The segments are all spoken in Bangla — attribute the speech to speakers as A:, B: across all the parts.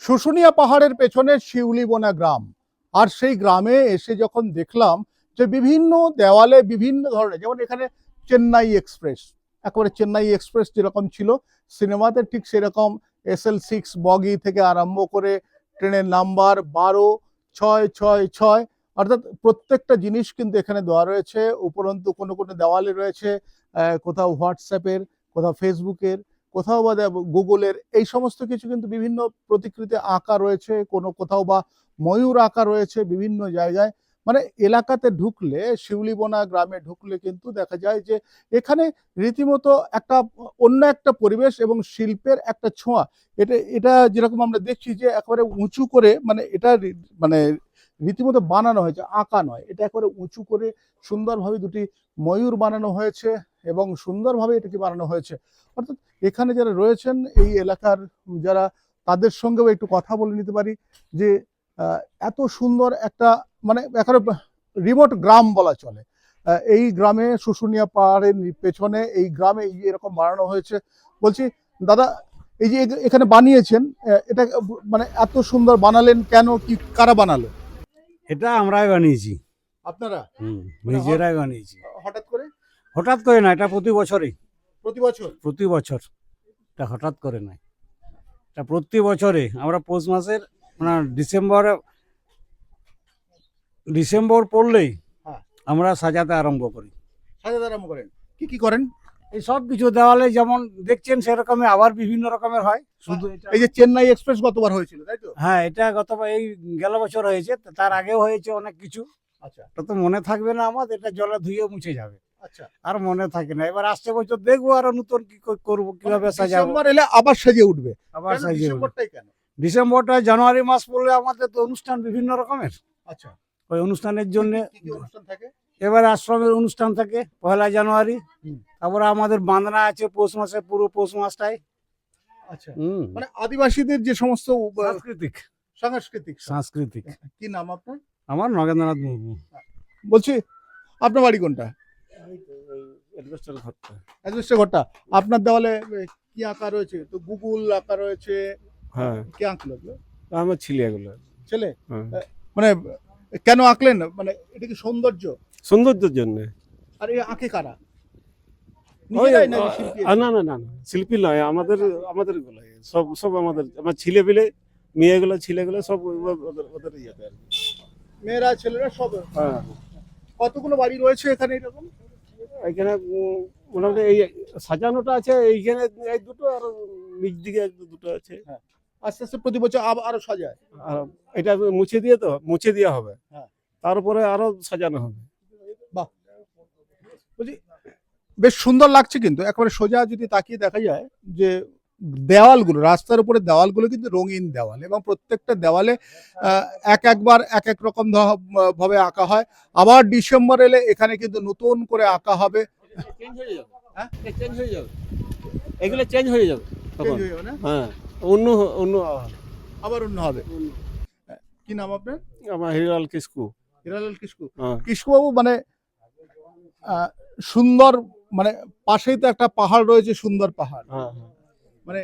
A: শুশুনিয়া পাহাড়ের পেছনে শিউলিবোনা গ্রাম। আর সেই গ্রামে এসে যখন দেখলাম যে বিভিন্ন দেওয়ালে বিভিন্ন ধরনের, যেমন এখানে চেন্নাই এক্সপ্রেস, একেবারে চেন্নাই এক্সপ্রেস যেরকম ছিল সিনেমাতে ঠিক সেরকম SL6 বগি থেকে আরম্ভ করে ট্রেনের নাম্বার 12-666, অর্থাৎ প্রত্যেকটা জিনিস কিন্তু এখানে দেওয়া রয়েছে। উপরন্তু কোনো কোনো দেওয়ালে রয়েছে কোথাও হোয়াটসঅ্যাপের, কোথাও ফেসবুকের, কোথাও বা গুগলের, এই সমস্ত কিছু কিন্তু বিভিন্ন প্রতিকৃতি আঁকা রয়েছে, কোনো কোথাও বা ময়ূর আঁকা রয়েছে বিভিন্ন জায়গায়। মানে এলাকাতে ঢুকলে, শিউলিবোনা গ্রামে ঢুকলে কিন্তু দেখা যায় যে এখানে রীতিমতো একটা অন্য একটা পরিবেশ এবং শিল্পের একটা ছোঁয়া। এটা এটা যেরকম আমরা দেখছি যে একেবারে উঁচু করে, মানে এটা মানে রীতিমতো বানানো হয়েছে, আঁকা নয়, এটা একেবারে উঁচু করে সুন্দরভাবে দুটি ময়ূর বানানো হয়েছে এবং সুন্দরভাবে এটাকে বানানো হয়েছে। অর্থাৎ এখানে যারা রয়েছেন এই এলাকার যারা, তাদের সঙ্গেও একটু কথা বলে নিতে পারি যে এত সুন্দর একটা, মানে এখানে রিমোট গ্রাম বলা চলে। এই গ্রামে শুশুনিয়া পাহাড়ের পেছনে এই গ্রামে এই যে এরকম বানানো হয়েছে। বলছি দাদা, এই যে এখানে বানিয়েছেন, এটা মানে এত সুন্দর বানালেন কেন, কি কারা বানালো?
B: এটা আমরাই বানিয়েছি।
A: আপনারা
B: নিজেরাই বানিয়েছি।
A: হঠাৎ করে?
B: হঠাৎ করে না, এটা প্রতি বছরই।
A: প্রতি বছর?
B: প্রতি বছর, এটা হঠাৎ করে নাই, এটা প্রতি বছরে আমরা পৌষ মাসের মানে ডিসেম্বর পড়লেই
A: হ্যাঁ।
B: আমরা সাজাতে আরম্ভ করি।
A: সাজাতে আরম্ভ করেন? কি কি করেন?
B: এই সব কিছু দেওয়ালে যেমন দেখছেন সেরকমই আবার বিভিন্ন রকমের হয়। শুধু
A: এই যে চেন্নাই এক্সপ্রেস গতবার হয়েছিল, তাই তো?
B: হ্যাঁ, এটা গতবার এই গেল বছর হয়েছে, তার আগেও হয়েছে অনেক কিছু।
A: আচ্ছা
B: এটা তো মনে থাকবে না আমার, এটা জলে ধুয়ে মুছে যাবে,
A: আচ্ছা।
B: আর মনে থাকে না। এবার আসছে বছর দেখবো আরো নতুন কি করবো, কিভাবে সাজাবো।
A: ডিসেম্বর এলে আবার সাজিয়ে উঠবে।
B: আবার
A: কেন
B: সাজিয়ে উঠবে।
A: ডিসেম্বরটাই কেন?
B: ডিসেম্বরটা জানুয়ারি মাস পড়লে আমাদের তো অনুষ্ঠান বিভিন্ন রকমের।
A: আচ্ছা,
B: ওই অনুষ্ঠানের জন্য
A: কি কি অনুষ্ঠান থাকে?
B: এবার আশ্রমের অনুষ্ঠান থাকে 1 জানুয়ারি।
A: হুম।
B: তারপরে আমাদের বাঁধনা আছে পৌষ মাসে, পুরো পৌষ মাসটাই।
A: আচ্ছা, মানে আদিবাসীদের যে সমস্ত সাংস্কৃতিক।
B: সাংস্কৃতিক।
A: কি নাম আপনার?
B: আমার নগেন্দ্রনাথ মুর্মু।
A: বলছি আপনার বাড়ি কোনটা? অ্যাডভেস্টার ঘরটা। আপনার দেওয়ালে কি আঁকা রয়েছে? তো গুগল আঁকা রয়েছে।
C: হ্যাঁ,
A: কে আঁকলো এগুলো?
C: আমার ছেলে এগুলো।
A: ছেলে?
C: হ্যাঁ।
A: মানে কেন আঁকলেন? মানে এটা কি সৌন্দর্য?
C: সৌন্দর্যের জন্য।
A: আর এই আঁকে কারা?
C: ওই
A: নিজেরাই নাকি শিল্পী?
C: না না না না, শিল্পী নয়, আমাদের গুলো সব আমার ছেলে পেলে, মেয়েগুলো ছেলেগুলো সব ওদের ইয়েতে আর কি।
A: মেয়েরা ছেলেরা সব?
C: হ্যাঁ।
A: কতগুলো বাড়ি রয়েছে এখানে এরকম?
C: এইখানে মোটামুটি এই সাজানোটা আছে এইখানে এই দুটো, আর নিচ দিকে দুটো আছে।
A: আস্তে আস্তে প্রতি বছর আরো সাজায়।
C: আর এটা মুছে দিয়ে হবে।
A: হ্যাঁ।
C: তারপরে আরো সাজানো হবে।
A: বাহ, বলছি বেশ সুন্দর লাগছে। কিন্তু একেবারে সোজা যদি তাকিয়ে দেখা যায় যে দেওয়ালগুলো, রাস্তার উপরে দেওয়ালগুলো কিন্তু রঙিন দেওয়াল, এবং প্রত্যেকটা দেওয়ালে একবার এক এক রকম ভাবে আঁকা হয়। আবার ডিসেম্বর এলে এখানে কিন্তু নতুন করে আঁকা হবে।
C: চেঞ্জ হয়ে যাবে।
A: হ্যাঁ?
C: চেঞ্জ হয়ে যাবে, এগুলো চেঞ্জ হয়ে যাবে তখন। হ্যাঁ, অন্য
A: আবার অন্য হবে। কি নাম আপনার?
C: আমার হিরালাল কিসকু।
A: হিরালাল কিসকু।
C: হ্যাঁ।
A: কিসকু বাবু, মানে সুন্দর, মানে পাশেই তো একটা পাহাড় রয়েছে, সুন্দর পাহাড়।
C: হ্যাঁ।
A: মানে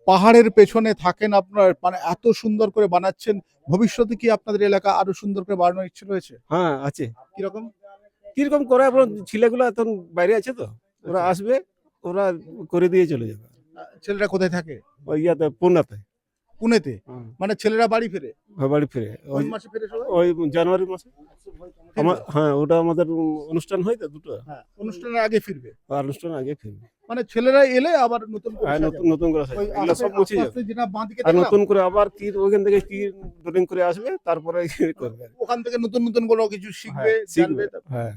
A: পাহাড়ের পেছনে থাকেন আপনার, মানে এত সুন্দর করে বানাচ্ছেন। ভবিষ্যতে কি আপনাদের এলাকা আরো সুন্দর করে বানানোর ইচ্ছে রয়েছে?
C: হ্যাঁ আছে।
A: কিরকম
C: করে আপনার ছেলেগুলো এখন বাইরে আছে, তো ওরা আসবে, ওরা করে দিয়ে চলে যাবে।
A: ছেলেরা কোথায় থাকে?
C: ওই ইয়াতে পুনেতে।
A: পুনেতে? মানে ছেলেরা বাড়ি ফেরে?
C: বাড়ি ফিরে
A: কোন মাসে ফেরে সবাই?
C: ওই জানুয়ারি মাসে। হ্যাঁ, ওটা আমাদের অনুষ্ঠান হয় তো দুটো।
A: হ্যাঁ, অনুষ্ঠানের আগে ফিরবে।
C: অনুষ্ঠান আগে ফিরবে।
A: মানে ছেলেরা এলে আবার নতুন করে
C: নতুন করে
A: ওই
C: এগুলো সব মুছে যাবে।
A: যেটা বাঁদিকে
C: আর
A: দেখলাম,
C: নতুন করে আবার কি ওখান থেকে কি ড্রয়িং করে আসবে, তারপরে করবে।
A: ওখান থেকে নতুন নতুন কোনো কিছু শিখবে, জানবে।
C: হ্যাঁ।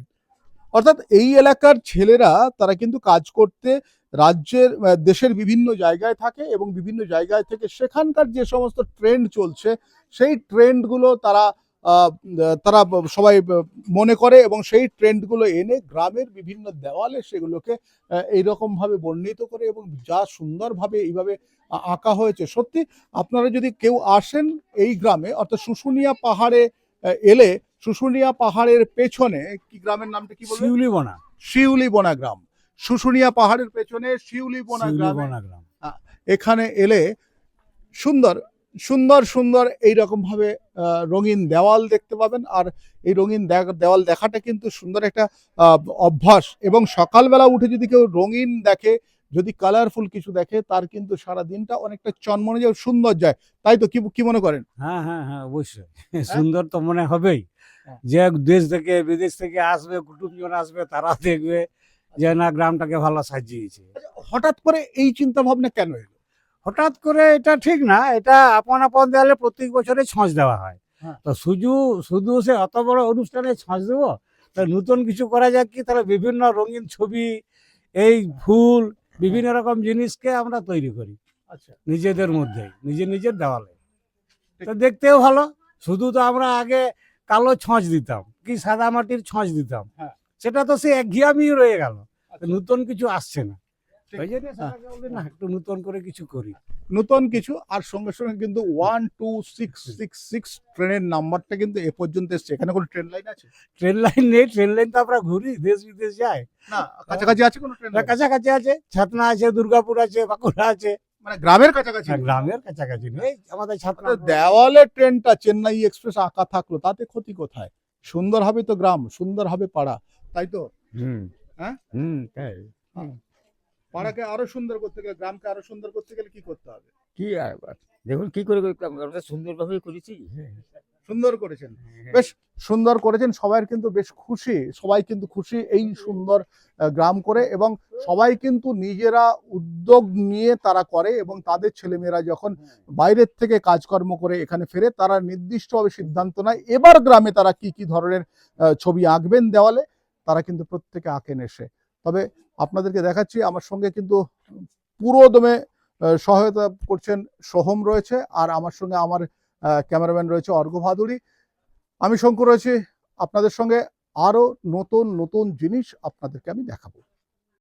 A: অর্থাৎ এই এলাকার ছেলেরা তারা কিন্তু কাজ করতে রাজ্যের, দেশের বিভিন্ন জায়গায় থাকে, এবং বিভিন্ন জায়গায় থেকে সেখানকার যে সমস্ত ট্রেন্ড চলছে সেই ট্রেন্ডগুলো তারা তারা সবাই মনে করে, এবং সেই ট্রেন্ডগুলো এনে গ্রামের বিভিন্ন দেওয়ালে সেগুলোকে এইরকম ভাবে বর্ণিত করে, এবং যা সুন্দরভাবে এইভাবে আঁকা হয়েছে। সত্যি আপনারা যদি কেউ আসেন এই গ্রামে, অর্থাৎ শুশুনিয়া পাহাড়ে এলে, শুশুনিয়া পাহাড়ের পেছনে, কি গ্রামের নামটা কি বলবেন?
B: শিউলিবোনা।
A: শিউলিবোনা গ্রাম। শুশুনিয়া পাহাড়ের পেছনে শিউলিবোনা গ্রাম। এখানে এলে সুন্দর, সুন্দর সুন্দর এইরকম ভাবে রঙিন দেওয়াল দেখতে পাবেন। আর এই রঙিন দেওয়াল দেখাটা কিন্তু সুন্দর একটা অভ্যাস, এবং সকালবেলা উঠে যদি কেউ রঙিন দেখে, যদি কালারফুল কিছু দেখে, তার কিন্তু সারা দিনটা অনেকটা চনমনে যায়, সুন্দর যায়। তাই তো, কি কি মনে করেন?
B: হ্যাঁ হ্যাঁ হ্যাঁ, অবশ্যই সুন্দর তো মনে হবেই।
A: হ্যাঁ।
B: যে দেশ থেকে বিদেশ থেকে আসবে, কুটুমজন আসবে, তারা দেখবে যে না গ্রামটাকে ভালো সাজিয়েছে।
A: হঠাৎ করে এই চিন্তা ভাবনা কেন এলো?
B: হঠাৎ করে এটা ঠিক না, এটা আপন আপন দেওয়ালে প্রত্যেক বছরে ছঁচ দেওয়া হয়।
A: হ্যাঁ।
B: তো শুধু শুধু সে অত বড় অনুষ্ঠানে ছঁচ দেবো, তা নতুন কিছু করা যাক কি, তাহলে বিভিন্ন রঙিন ছবি, এই ফুল, বিভিন্ন রকম জিনিসকে আমরা তৈরি করি
A: আচ্ছা,
B: নিজেদের মধ্যেই, নিজের নিজের দেওয়ালে। তো দেখতেও ভালো। শুধু তো আমরা আগে কালো ছঁচ দিতাম কি সাদা মাটির ছঁচ দিতাম,
A: হ্যাঁ।
B: সেটা তো সে একঘেয়েমি রয়ে গেল,
A: আচ্ছা।
B: নতুন কিছু আসছে না।
A: ঠিক।
B: ওই জন্য সবাইকে বলি না, একটু নতুন করে কিছু করি।
A: নতুন কিছু, আর সঙ্গে সঙ্গে কিন্তু 12666 ট্রেনের নাম্বারটা কিন্তু এ পর্যন্ত এসছে। এখানে কোনো ট্রেন লাইন আছে?
B: ট্রেন লাইন নেই, ট্রেন লাইন তো আমরা ঘুরি, দেশ বিদেশ যাই
A: না, কাছাকাছি আছে কোনো ট্রেন লাইন?
B: কাছাকাছি আছে, ছাতনা আছে, দুর্গাপুর আছে, বাঁকুড়া আছে।
A: মানে গ্রামের কাছাকাছি?
B: গ্রামের কাছাকাছি নেই, আমাদের ছাতনা।
A: দেওয়ালে ট্রেনটা চেন্নাই এক্সপ্রেস আঁকা থাকলো, তাতে ক্ষতি কোথায়? সুন্দর হবে তো গ্রাম, সুন্দর হবে পাড়া, তাই তো?
B: হুম
A: হ্যাঁ?
B: তাই।
A: পাড়াকে আরো সুন্দর করতে গেলে, গ্রামকে আরো সুন্দর করতে গেলে কি করতে হবে?
D: কি আর দেখুন কি করে আমরা সুন্দরভাবে করেছি।
A: সুন্দর করেছেন, বেশ সুন্দর করেছেন। সবাই কিন্তু বেশ খুশি, সবাই কিন্তু খুশি এই সুন্দর গ্রাম করে, এবং সবাই কিন্তু নিজেরা উদ্যোগ নিয়ে তারা করে, এবং তাদের ছেলেমেয়েরা যখন বাইরের থেকে কাজকর্ম করে এখানে ফেরে, তারা নির্দিষ্টভাবে সিদ্ধান্ত নেয় এবার গ্রামে তারা কি কি ধরনের ছবি আঁকবেন দেওয়ালে, তারা কিন্তু প্রত্যেকে আঁকেন এসে। তবে আপনাদেরকে দেখাচ্ছি, আমার সঙ্গে কিন্তু পুরোদমে সহায়তা করছেন সোহম রয়েছে, আর আমার সঙ্গে আমার ক্যামেরাম্যান রয়েছে অর্ঘ্য ভাদুড়ী। আমি শঙ্কর রয়েছি আপনাদের সঙ্গে। আরো নতুন নতুন জিনিস আপনাদেরকে আমি দেখাবো।